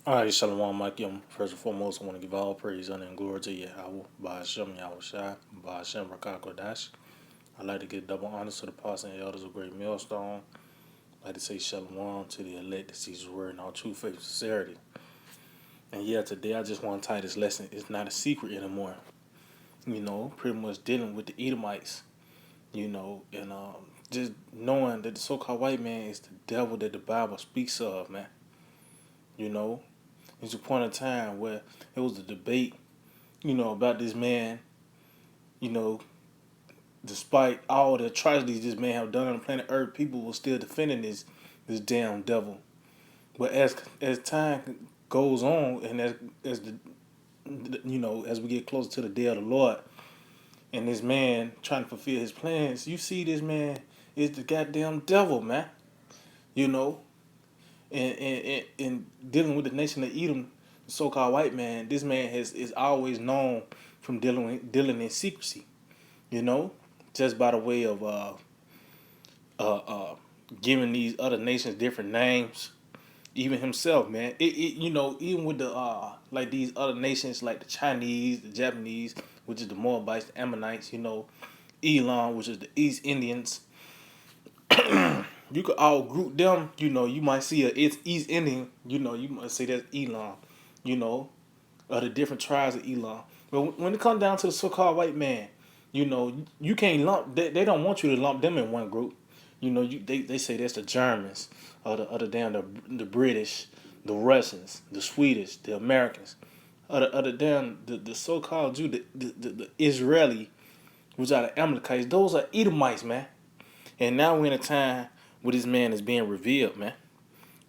All right, Shalom, Mike. First and foremost, I want to give all praise, honor, and glory to Yahweh, by Hashem, Yahweh Shai, by Hashem, Rakakodash. I'd like to give double honors to the apostles and elders of Great Millstone. I'd like to say Shalom to the elect that sees his word in all true faith and sincerity. And yeah, today I just want to tie this lesson. It's not a secret anymore. Pretty much dealing with the Edomites, and just knowing that the so-called white man is the devil that the Bible speaks of, man. You know, there's a point in time where it was a debate, about this man, you know, despite all the atrocities this man have done on the planet Earth, people were still defending this damn devil. But as time goes on, and as the as we get closer to the day of the Lord, and this man trying to fulfill his plans, you see this man is the goddamn devil, man. You know, and dealing with the nation of Edom, the so-called white man, this man is always known from dealing in secrecy. You know, just by the way of giving these other nations different names. Even himself, man. Even with the like these other nations like the Chinese, the Japanese, which is the Moabites, the Ammonites, Elam, which is the East Indians. You could all group them, you might see it's East Indian, you might say that's Elam, you know, of the different tribes of Elam. But when it comes down to the so-called white man, you can't lump. They don't want you to lump them in one group. They say that's the Germans, or the damn the British, the Russians, the Swedish, the Americans, or the damn the so-called Jew, the Israeli, which are the Amalekites. Those are Edomites, man. And now we're in a time where this man is being revealed, man.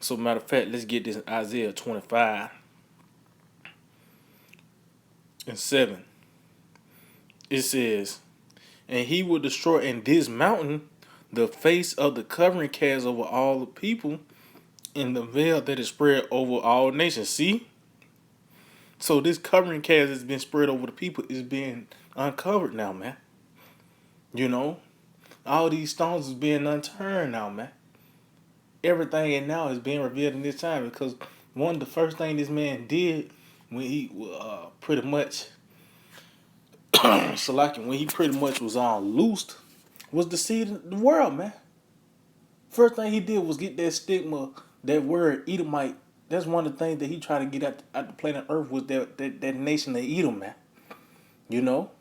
So matter of fact, let's get this in Isaiah 25:7. It says, "And he will destroy in this mountain the face of the covering cast over all the people, and the veil that is spread over all nations." See? So this covering cast has been spread over the people is being uncovered now, man. You know? All these stones is being unturned now, man. Everything and now is being revealed in this time because one of the first thing this man did when he pretty much Salakin, when he pretty much was on loosed was the seed of the world, man. First thing he did was get that stigma, that word Edomite. That's one of the things that he tried to get at the planet Earth was that nation of Edom, man. You know,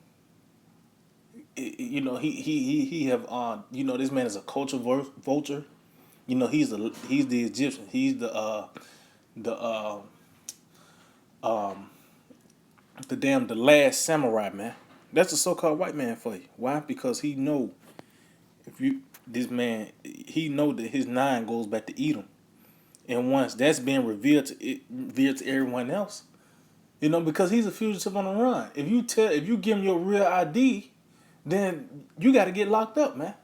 he have this man is a culture vulture. He's the Egyptian. He's the um the last samurai, man. That's the so-called white man for you. Why? Because he know if you this man he know that his nine goes back to Edom, and once that's being revealed to everyone else, because he's a fugitive on the run. If you give him your real ID, then you got to get locked up, man.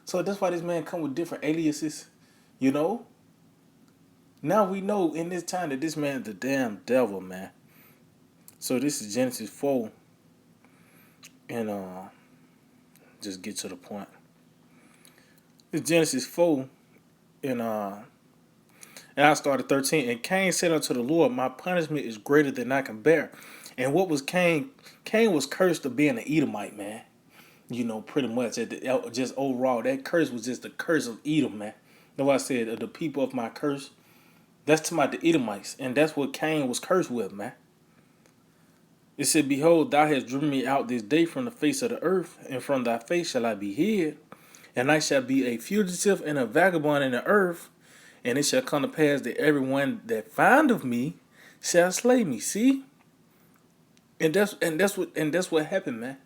So that's why this man come with different aliases. You know. Now we know in this time that this man is the damn devil, man. So this is Genesis 4, and just get to the point. It's Genesis 4, and I started 13. And Cain said unto the Lord, "My punishment is greater than I can bear." And what was Cain? Cain was cursed of being an Edomite, man. Pretty much just overall, that curse was just the curse of Edom, man. That's why I said the people of my curse. That's to my the Edomites, and that's what Cain was cursed with, man. It said, "Behold, thou hast driven me out this day from the face of the earth, and from thy face shall I be hid, and I shall be a fugitive and a vagabond in the earth, and it shall come to pass that everyone that find of me shall slay me." See, and that's what happened, man.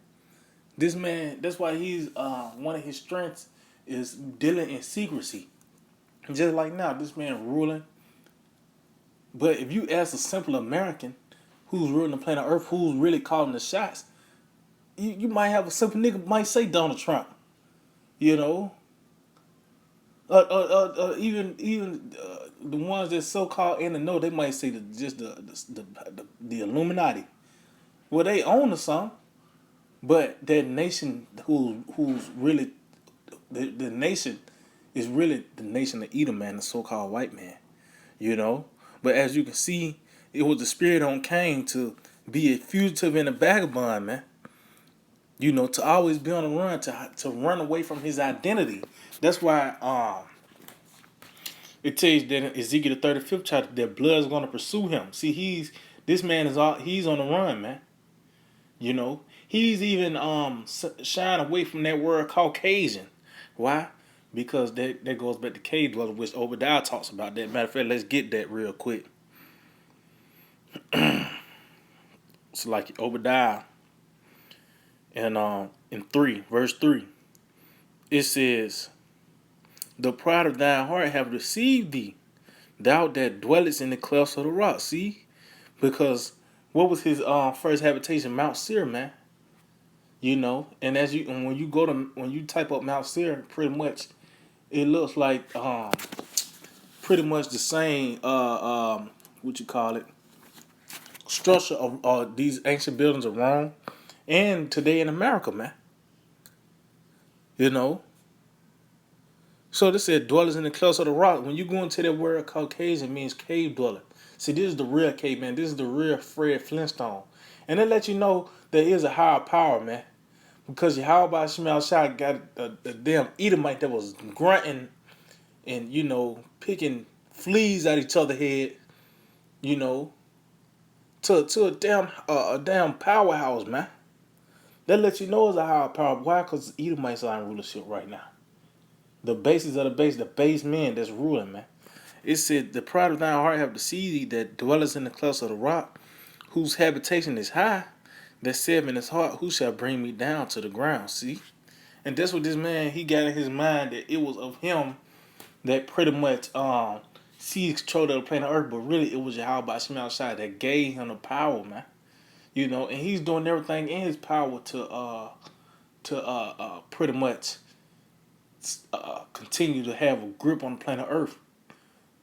This man, that's why he's one of his strengths is dealing in secrecy. Just like now, this man ruling. But if you ask a simple American who's ruling the planet Earth, who's really calling the shots, you might have a simple nigga might say Donald Trump, you know, even the ones that so called in the know, they might say the Illuminati. Well, they own the some, but that nation who's really the nation is really the nation of Edom, man, the so called white man, you know. But as you can see, It was the spirit on Cain to be a fugitive and a vagabond, man. To always be on the run, to run away from his identity. That's why it tells that in Ezekiel the 35th chapter that blood is going to pursue him. See, this man he's on the run, man. He's even shying away from that word Caucasian. Why? Because that goes back to cave dweller, which Obadiah talks about that. Matter of fact, let's get that real quick. It's like Obadiah and in 3, verse 3, it says, "The pride of thine heart have deceived thee, thou that dwellest in the clefts of the rock." See, because what was his first habitation? Mount Seir, man. And when you type up Mount Seir, pretty much it looks like pretty much the same what you call it, structure of these ancient buildings of Rome and today in America, man. You know. So this said dwellers in the clefts of the rock. When you go into that word Caucasian, it means cave dweller. See, this is the real caveman. This is the real Fred Flintstone. And it let you know there is a higher power, man. Because Yahweh Shemel Shah got a damn Edomite that was grunting and, picking fleas at each other's head, you know, to a damn powerhouse, man. That lets you know it's a higher power. Why? Because Edomites are in rulership right now. The basis of the base men that's ruling, man. It said, "The pride of thine heart have deceived thee, that dwelleth in the clefts of the rock, whose habitation is high, that said in his heart, who shall bring me down to the ground?" See? And that's what this man, he got in his mind, that it was of him that pretty much seized control of the planet Earth, but really it was Yahweh Shemel Shai that gave him the power, man. And he's doing everything in his power to pretty much continue to have a grip on the planet Earth.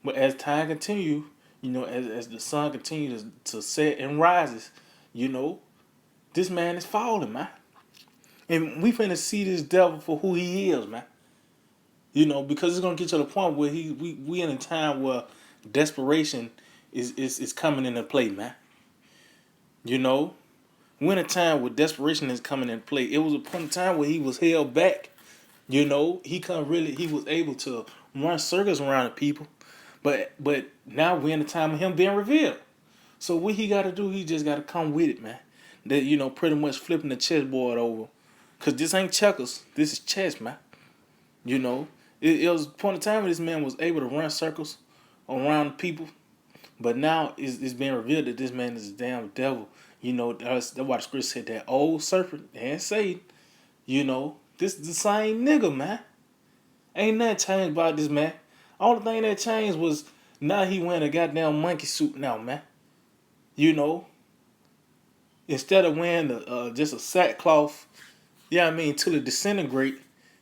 But as time continues, as the sun continues to set and rises, you know, this man is falling, man. And we finna see this devil for who he is, man. Because it's gonna get to the point where we in a time where desperation is coming into play, man. We're in a time where desperation is coming into play. It was a point in time where he was held back. He was able to run circles around the people. But now we're in the time of him being revealed. So what he gotta do, he just gotta come with it, man. That pretty much flipping the chessboard over. Cause this ain't checkers. This is chess, man. It was a point in time where this man was able to run circles around people, but now it's being revealed that this man is a damn devil. That's why the scripture said that old serpent and Satan. This is the same nigga, man. Ain't nothing changed about this man. Only thing that changed was now he wearing a goddamn monkey suit now, man. Instead of wearing just a sackcloth, till it disintegrate.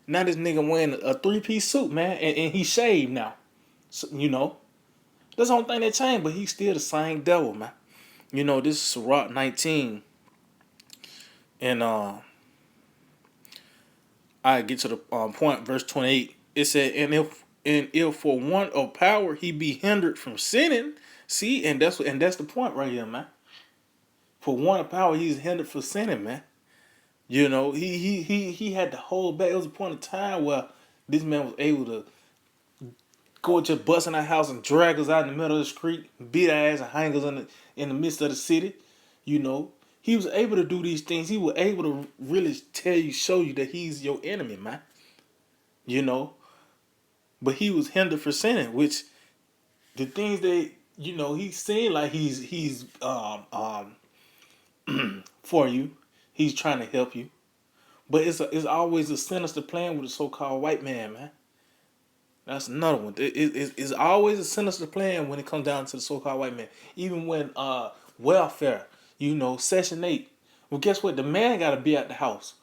Now this nigga wearing a 3-piece suit, man, and he shaved now. So, that's the only thing that changed, but he's still the same devil, man. This is Sirach 19, and I get to the point, verse 28. It said, "And if for want of power he be hindered from sinning." See, and that's the point right here, man. For want of power, he's hindered from sinning, man. He had to hold back. It was a point in time where this man was able to go just bust in our house and drag us out in the middle of the street, beat our ass and hang us in the midst of the city. He was able to do these things. He was able to really show you that he's your enemy, man. But he was hindered for sinning, which the things that he seemed like he's for you. He's trying to help you. But it's always a sinister plan with a so-called white man, man. That's another one. It's always a sinister plan when it comes down to the so-called white man. Even when welfare, Section 8. Well, guess what? The man got to be at the house.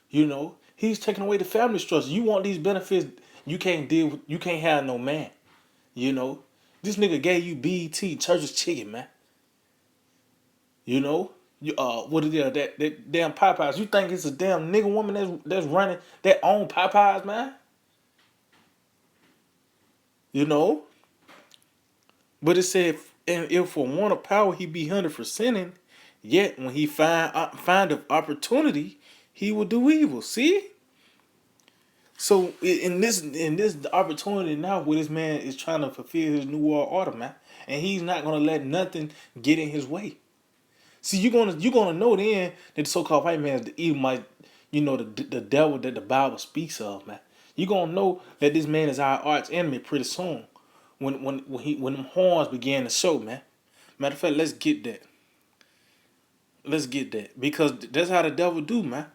He's taking away the family structure. You want these benefits, you can't you can't have no man. This nigga gave you BET, Church's Chicken, man. What is that damn Popeyes? You think it's a damn nigga woman that's running that own Popeyes, man? But it said And if for want of power he be hindered for sinning, yet when he find of opportunity, he will do evil. See? So in this opportunity now, where this man is trying to fulfill his new world order, man, and he's not gonna let nothing get in his way. See, you're gonna know then that the so-called white man is the evil, might, the devil that the Bible speaks of, man. You're gonna know that this man is our arch enemy pretty soon, when them horns began to show, man. Matter of fact, let's get that. Let's get that, because that's how the devil do, man.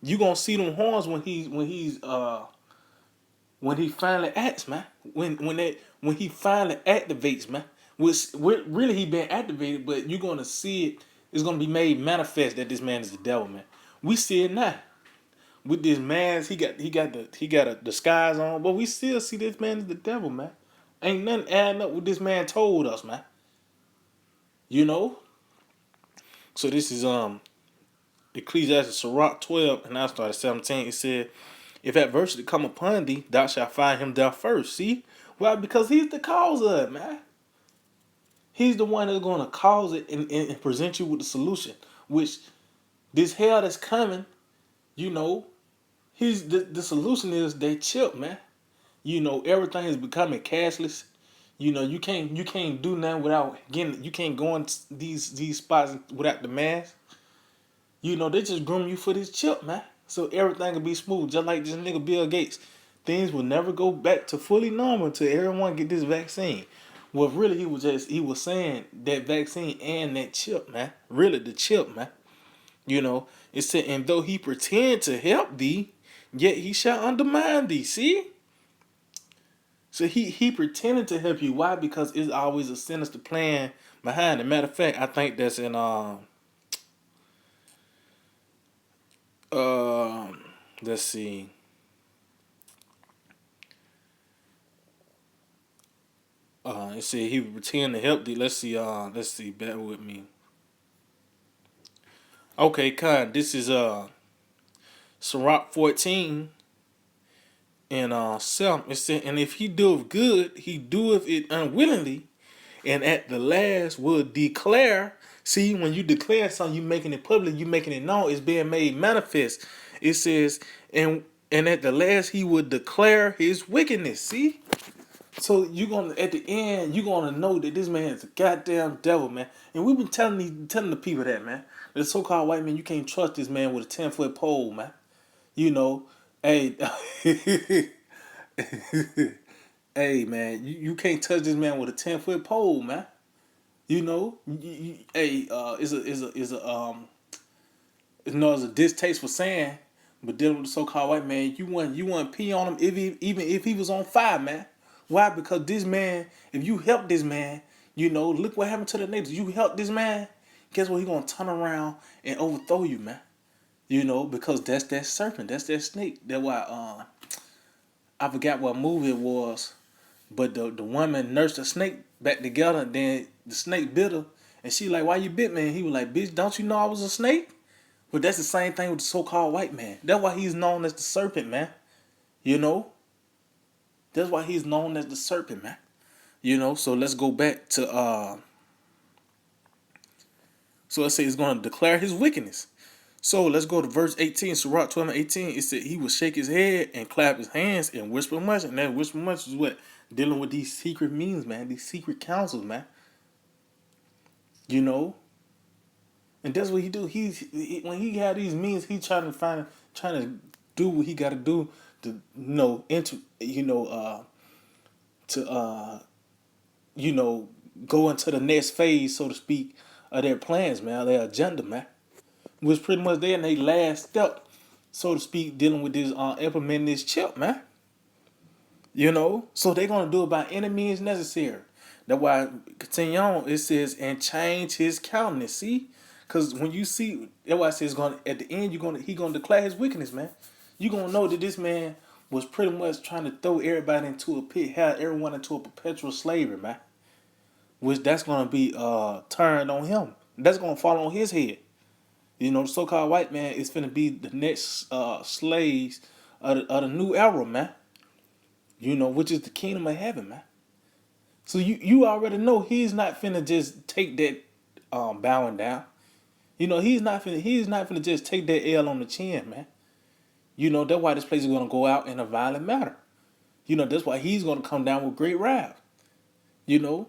You gonna see them horns when he finally acts, man. When he finally activates, man. Which really he been activated, but you're gonna see it. It's gonna be made manifest that this man is the devil, man. We see it now with this mask. He got a disguise on, but we still see this man is the devil, man. Ain't nothing adding up what this man told us, man. You know. So this is Ecclesiastes Sirach 12, and I started 17. It said, if adversity come upon thee, thou shalt find him there first. See? Why? Because he's the cause of it, man. He's the one that's going to cause it and present you with the solution. Which, this hell that's coming, you know, the solution is that chip, man. Everything is becoming cashless. You can't do nothing without getting. You can't go in these spots without the mask. They just groom you for this chip, man. So everything will be smooth, just like this nigga Bill Gates. Things will never go back to fully normal until everyone get this vaccine. Well, really, he was saying that vaccine and that chip, man. Really, the chip, man. It said, and though he pretend to help thee, yet he shall undermine thee. See? So he pretended to help you. Why? Because it's always a sinister plan behind it. Matter of fact, I think that's in Um, let's see. It said he would pretend to help thee. Let's see. Let's see. Bear with me. Okay, kind. This is Sirach 14 and 7. It said, and if he doeth good, he doeth it unwillingly, and at the last will declare. See, when you declare something, you making it public, you making it known, it's being made manifest. It says, and at the last he will declare his wickedness. See? So you gonna at the end you gonna know that this man is a goddamn devil, man. And we've been telling the people that, man. The so-called white man, you can't trust this man with a 10-foot pole, man. You know, hey, hey, man, you can't touch this man with a 10-foot pole, man. Hey, it's a distaste for saying, but dealing with the so-called white man, you want pee on him even if he was on fire, man. Why? Because this man, if you help this man, look what happened to the neighbors. You help this man, guess what? He gonna turn around and overthrow you, man. Because that's that serpent, that's that snake. That's why I forgot what movie it was, but the woman nursed the snake back together. And then the snake bit her, and she like, "Why you bit me?" And he was like, "Bitch, don't you know I was a snake?" But that's the same thing with the so-called white man. That's why he's known as the serpent, man. You know? That's why he's known as the serpent, man. So let's go back to so let's say he's gonna declare his wickedness. So let's go to verse 18, Sirach 12 and 18. It said he would shake his head and clap his hands and whisper much. And that whisper much is what? Dealing with these secret means, man. These secret counsels, man. You know? And that's what he do. When he had these means, he trying to do what he got to do to to go into the next phase, so to speak, of their plans, man, their agenda, man. Was pretty much there in their last step, so to speak, dealing with this implementing this chip, man. So they're gonna do it by any means necessary. That's why continue on. It says and change his countenance. See, because when you see, that's why it says going at the end, he gonna declare his wickedness, man. You gonna know that this man was pretty much trying to throw everybody into a pit, have everyone into a perpetual slavery, man. Which that's gonna be turned on him. That's gonna fall on his head. The so-called white man is finna be the next slaves of the new era, man. Which is the kingdom of heaven, man. So you already know he's not finna just take that bowing down. You know, he's not finna just take that L on the chin, man. You know, that's why this place is gonna go out in a violent manner. You know, that's why he's gonna come down with great wrath. You know?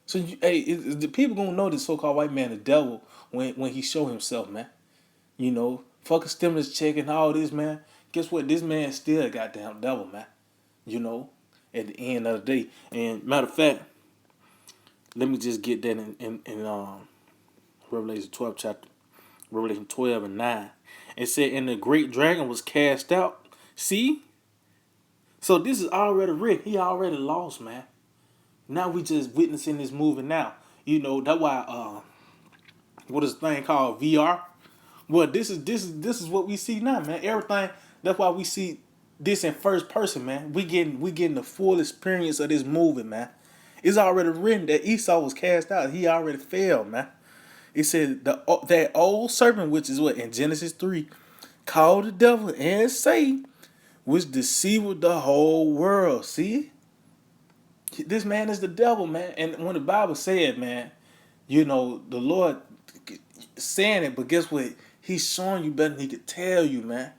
So hey, the people gonna know this so called white man the devil when he show himself, man. You know, fuck a stimulus check and all this, man. Guess what? This man still a goddamn devil, man. You know, at the end of the day. And matter of fact, let me just get that in Revelation 12 chapter, Revelation 12 and 9. It said, and the great dragon was cast out. See? So this is already written. He already lost, man. Now we just witnessing this movie now. You know, that's why what is the thing called VR? Well, this is what we see now, man. Everything. That's why we see this in first person, man. We getting the full experience of this movie, man. It's already written that Esau was cast out. He already fell, man. It said that old serpent, which is what in Genesis 3, called the devil and Satan, which deceived the whole world. See, this man is the devil, man. And when the Bible said, man, you know the Lord saying it, but guess what? He's showing you better than he could tell you, man.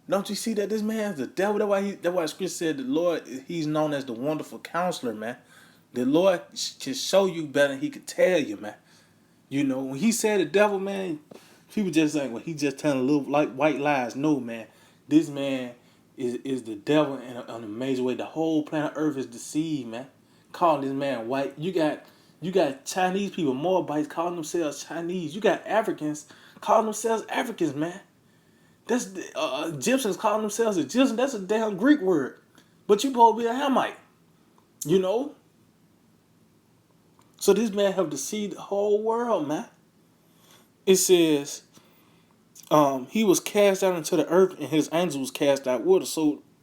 Don't you see that this man is the devil? That's why the scripture said the Lord, he's known as the wonderful counselor, man. The Lord can show you better than he could tell you, man. You know, when he said the devil, man, people just like, well, he just telling little like white lies. No, man. This man is the devil in a major way. The whole planet Earth is deceived, man. Calling this man white. You got Chinese people, Moabites calling themselves Chinese. You got Africans calling themselves Africans, man. That's Egyptians calling themselves Egyptians. That's a damn Greek word. But you supposed to be a Hamite, you know. So this man have deceived the whole world, man. It says, he was cast out into the earth, and his angel was cast out with us. So